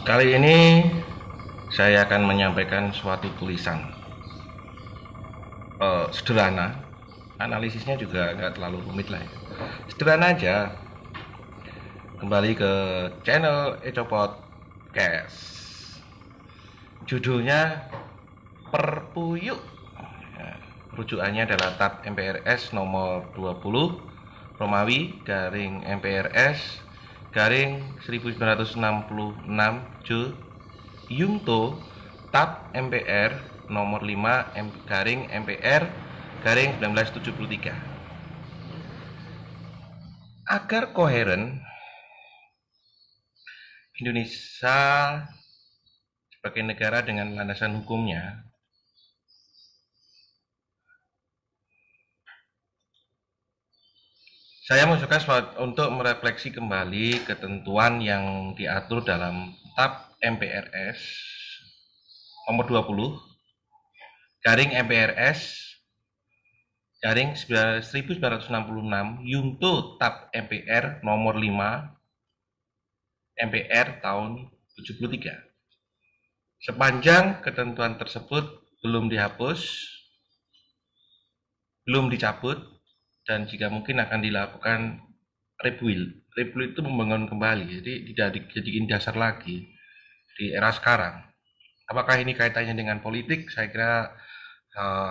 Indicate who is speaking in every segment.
Speaker 1: Kali ini saya akan menyampaikan suatu tulisan sederhana. Analisisnya juga nggak terlalu rumit lah ya. Sederhana aja. Kembali ke channel Ecopod Podcast. Judulnya Perpu Yuk. Rujukannya adalah TAP MPRS nomor 20 Romawi garing MPRS garing 1966 J Yungto TAP MPR nomor 5 garing MPR garing 1973. Agar koheren, Indonesia sebagai negara dengan landasan hukumnya saya mengusulkan untuk merefleksi kembali ketentuan yang diatur dalam TAP MPRS nomor 20 garing MPRS garing 1966 Yungto TAP MPR nomor 5 MPR tahun 73. Sepanjang ketentuan tersebut belum dihapus, belum dicabut, dan jika mungkin akan dilakukan rebuild. Rebuild itu membangun kembali, jadi tidak dijadikan dasar lagi di era sekarang. Apakah ini kaitannya dengan politik? Saya kira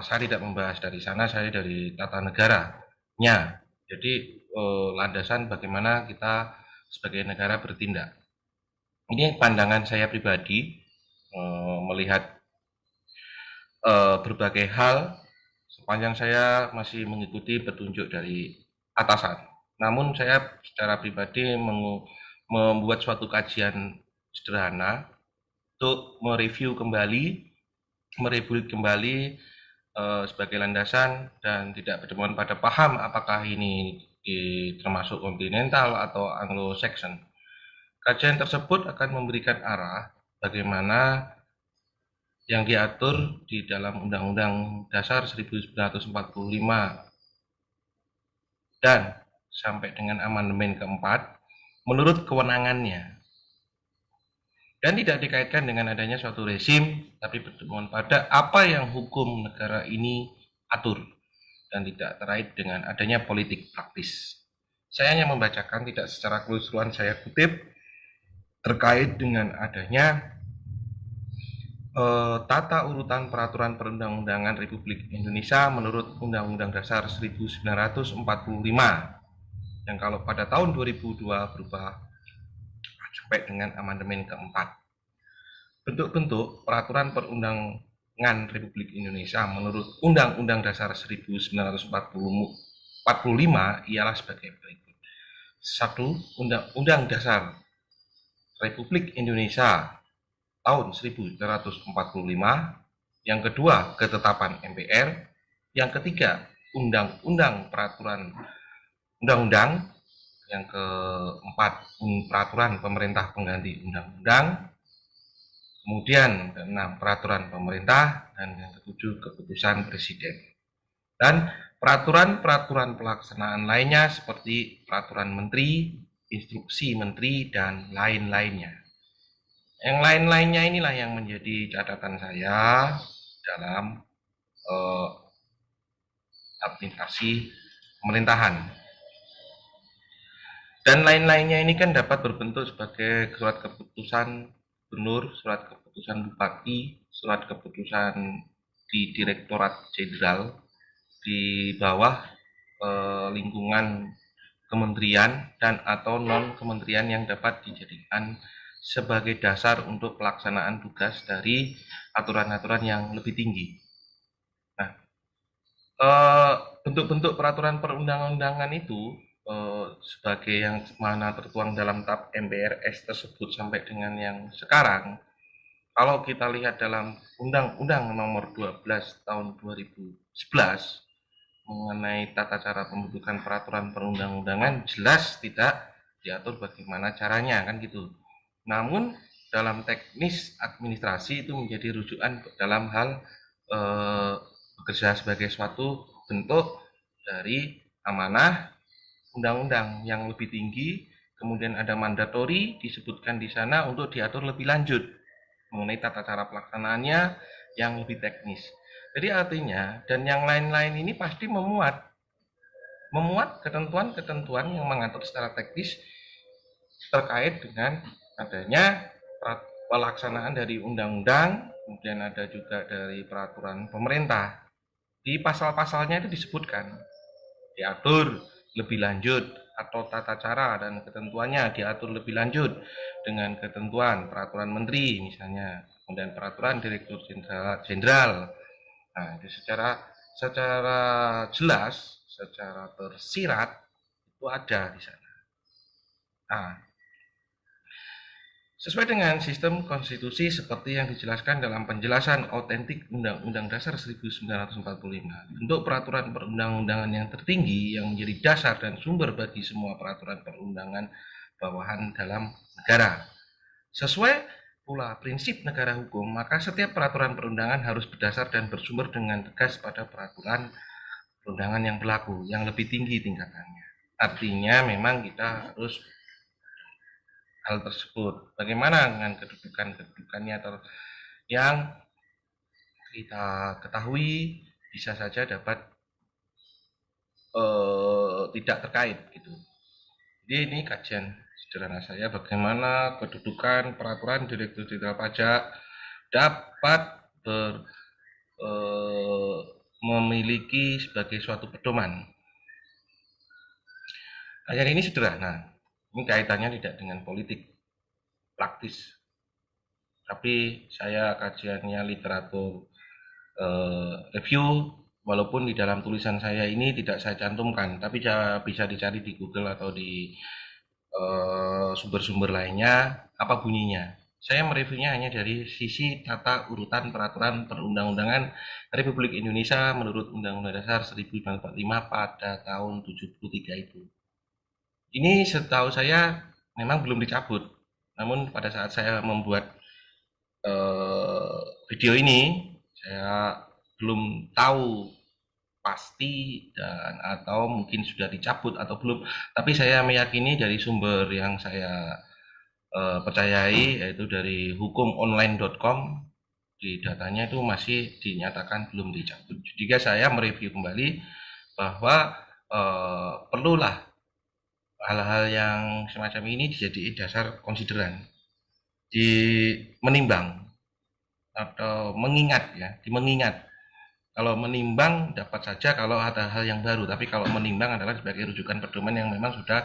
Speaker 1: saya tidak membahas dari sana, saya dari tata negaranya. Jadi landasan bagaimana kita sebagai negara bertindak. Ini pandangan saya pribadi melihat berbagai hal sepanjang saya masih mengikuti petunjuk dari atasan. Namun saya secara pribadi membuat suatu kajian sederhana untuk mereview kembali, merebuild kembali sebagai landasan dan tidak bertemuan pada paham apakah ini termasuk kontinental atau Anglo-Saxon. Kajian tersebut akan memberikan arah bagaimana yang diatur di dalam Undang-Undang Dasar 1945 dan sampai dengan amandemen keempat menurut kewenangannya dan tidak dikaitkan dengan adanya suatu rezim, tapi bertemuan pada apa yang hukum negara ini atur dan tidak terkait dengan adanya politik praktis. Saya hanya membacakan, tidak secara keseluruhan saya kutip, terkait dengan adanya tata urutan peraturan perundang-undangan Republik Indonesia menurut Undang-Undang Dasar 1945 yang kalau pada tahun 2002 berubah sampai dengan amandemen keempat. Bentuk-bentuk peraturan perundangan Republik Indonesia menurut Undang-Undang Dasar 1945 ialah sebagai berikut. 1. Undang-Undang Dasar Republik Indonesia tahun 1945, yang kedua ketetapan MPR, yang ketiga undang-undang peraturan undang-undang, yang keempat peraturan pemerintah pengganti undang-undang, kemudian keenam peraturan pemerintah, dan yang ketujuh keputusan presiden. Dan peraturan-peraturan pelaksanaan lainnya seperti peraturan menteri, instruksi menteri, dan lain-lainnya. Yang lain-lainnya inilah yang menjadi catatan saya dalam administrasi pemerintahan. Dan lain-lainnya ini kan dapat berbentuk sebagai surat keputusan gubernur, surat keputusan bupati, surat keputusan di Direktorat Jenderal di bawah lingkungan kementerian dan atau non kementerian yang dapat dijadikan sebagai dasar untuk pelaksanaan tugas dari aturan-aturan yang lebih tinggi. Nah, bentuk-bentuk peraturan perundang-undangan itu sebagai yang mana tertuang dalam TAP MPRS tersebut sampai dengan yang sekarang, kalau kita lihat dalam Undang-Undang Nomor 12 Tahun 2011 mengenai tata cara pembentukan peraturan perundang-undangan, jelas tidak diatur bagaimana caranya, kan gitu. Namun dalam teknis administrasi itu menjadi rujukan dalam hal bekerja sebagai suatu bentuk dari amanah undang-undang yang lebih tinggi kemudian ada mandatori disebutkan di sana untuk diatur lebih lanjut mengenai tata cara pelaksanaannya yang lebih teknis. Jadi artinya dan yang lain-lain ini pasti memuat ketentuan-ketentuan yang mengatur secara teknis terkait dengan adanya pelaksanaan dari undang-undang, kemudian ada juga dari peraturan pemerintah. Di pasal-pasalnya itu disebutkan, diatur lebih lanjut atau tata cara dan ketentuannya diatur lebih lanjut dengan ketentuan peraturan menteri misalnya, kemudian peraturan direktur jenderal. Nah, itu secara jelas, secara tersirat itu ada di sana. Nah, sesuai dengan sistem konstitusi seperti yang dijelaskan dalam penjelasan autentik Undang-Undang Dasar 1945, bentuk peraturan perundang-undangan yang tertinggi yang menjadi dasar dan sumber bagi semua peraturan perundangan bawahan dalam negara. Sesuai pula prinsip negara hukum, maka setiap peraturan perundangan harus berdasar dan bersumber dengan tegas pada peraturan perundangan yang berlaku, yang lebih tinggi tingkatannya. Artinya memang kita harus hal tersebut. Bagaimana dengan kedudukannya yang kita ketahui bisa saja dapat tidak terkait gitu. Jadi ini kajian sederhana saya bagaimana kedudukan peraturan Direktur Jenderal Pajak dapat memiliki sebagai suatu pedoman. Kajian ini sederhana. Ini kaitannya tidak dengan politik praktis, tapi saya kajiannya literatur review, walaupun di dalam tulisan saya ini tidak saya cantumkan, tapi bisa dicari di Google atau di sumber-sumber lainnya apa bunyinya. Saya mereviewnya hanya dari sisi tata urutan peraturan perundang-undangan Republik Indonesia menurut Undang-Undang Dasar 1945 pada tahun 73 itu. Ini setahu saya memang belum dicabut, namun pada saat saya membuat video ini saya belum tahu pasti dan atau mungkin sudah dicabut atau belum, tapi saya meyakini dari sumber yang saya percayai yaitu dari hukumonline.com, di datanya itu masih dinyatakan belum dicabut. Jadi saya mereview kembali bahwa perlulah hal-hal yang semacam ini dijadikan dasar konsideran, menimbang atau mengingat ya, mengingat. Kalau menimbang dapat saja kalau ada hal yang baru, tapi kalau menimbang adalah sebagai rujukan pedoman yang memang sudah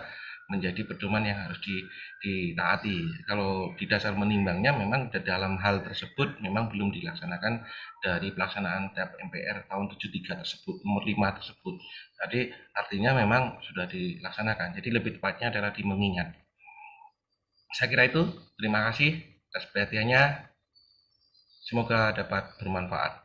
Speaker 1: menjadi pedoman yang harus ditaati. Kalau di dasar menimbangnya memang dalam hal tersebut memang belum dilaksanakan dari pelaksanaan TAP MPR tahun 73 tersebut, nomor 5 tersebut. Jadi artinya memang sudah dilaksanakan. Jadi lebih tepatnya adalah di mengingat. Saya kira itu. Terima kasih atas perhatiannya. Semoga dapat bermanfaat.